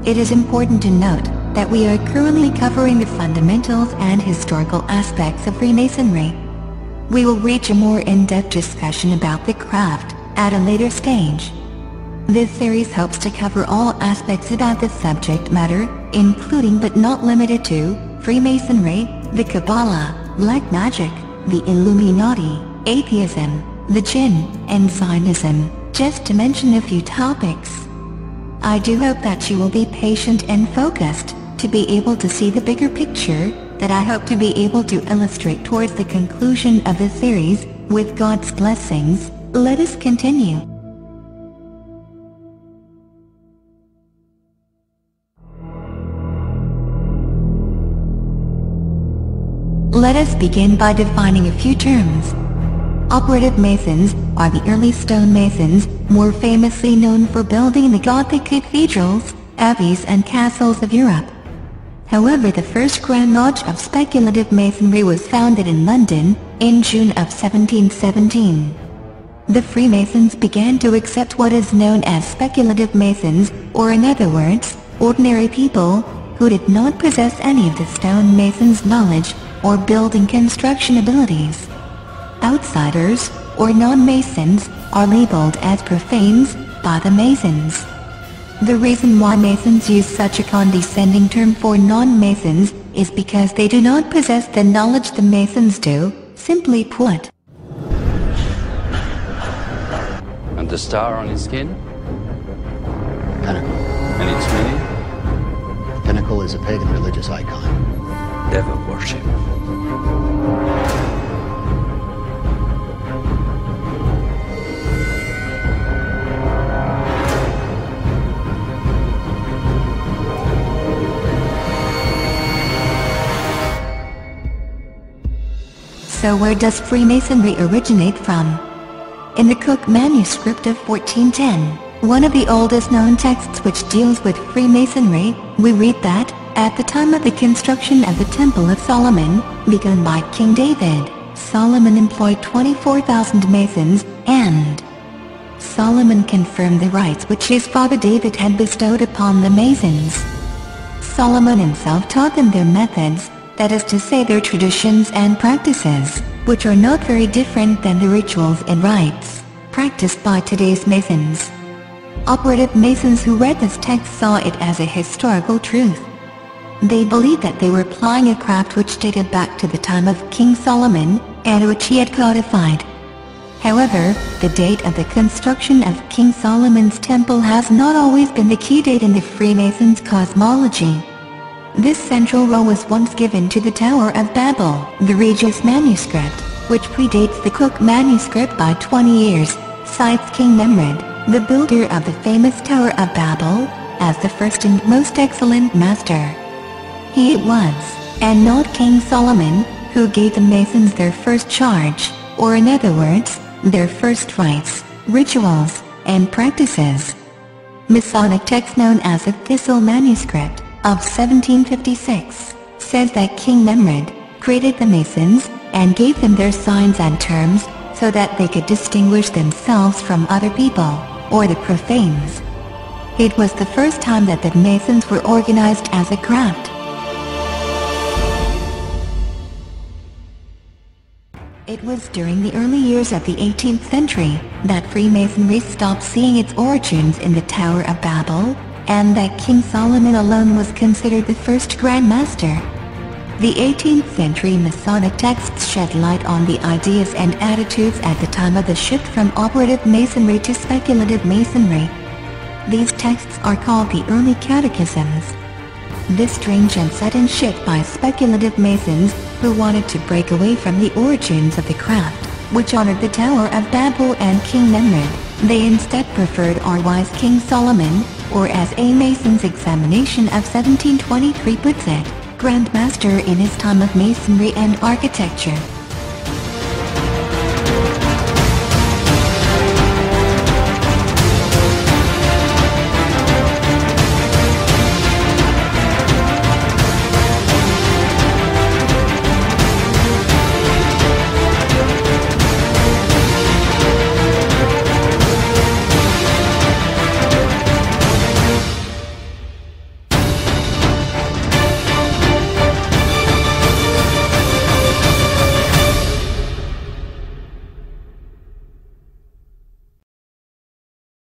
It is important to note that we are currently covering the fundamentals and historical aspects of Freemasonry. We will reach a more in-depth discussion about the craft at a later stage. This series hopes to cover all aspects about the subject matter, including but not limited to Freemasonry, the Kabbalah, black magic, the Illuminati, atheism, the Jinn, and Zionism, just to mention a few topics. I do hope that you will be patient and focused, to be able to see the bigger picture, that I hope to be able to illustrate towards the conclusion of this series. With God's blessings, let us continue. Let us begin by defining a few terms. Operative Masons are the early stonemasons, more famously known for building the Gothic cathedrals, abbeys and castles of Europe. However, the first Grand Lodge of Speculative Masonry was founded in London, in June of 1717. The Freemasons began to accept what is known as Speculative Masons, or in other words, ordinary people, who did not possess any of the stonemasons' knowledge, or building construction abilities. Outsiders, or non-Masons, are labeled as profanes by the Masons. The reason why Masons use such a condescending term for non-Masons is because they do not possess the knowledge the Masons do, simply put. And the star on his skin? Pinnacle. And its meaning? The pinnacle is a pagan religious icon. Devil worship. So where does Freemasonry originate from? In the Cook manuscript of 1410, one of the oldest known texts which deals with Freemasonry, we read that, at the time of the construction of the Temple of Solomon, begun by King David, Solomon employed 24,000 Masons, and Solomon confirmed the rights which his father David had bestowed upon the Masons. Solomon himself taught them their methods, that is to say their traditions and practices, which are not very different than the rituals and rites practiced by today's Masons. Operative Masons who read this text saw it as a historical truth. They believed that they were applying a craft which dated back to the time of King Solomon, and which he had codified. However, the date of the construction of King Solomon's temple has not always been the key date in the Freemasons' cosmology. This central role was once given to the Tower of Babel, the Regius manuscript, which predates the Cook manuscript by 20 years, cites King Nimrod, the builder of the famous Tower of Babel, as the first and most excellent master. He it was, and not King Solomon, who gave the Masons their first charge, or in other words, their first rites, rituals, and practices. Masonic text known as the Thistle manuscript of 1756 says that King Nimrod created the Masons and gave them their signs and terms so that they could distinguish themselves from other people, or the profanes. It was the first time that the Masons were organized as a craft. It was during the early years of the 18th century that Freemasonry stopped seeing its origins in the Tower of Babel, and that King Solomon alone was considered the first Grand Master. The 18th century Masonic texts shed light on the ideas and attitudes at the time of the shift from operative Masonry to speculative Masonry. These texts are called the early catechisms. This strange and sudden shift by speculative Masons, who wanted to break away from the origins of the craft, which honored the Tower of Babel and King Nimrod, they instead preferred our wise King Solomon, or as a Mason's examination of 1723 puts it, Grand Master in his time of Masonry and architecture.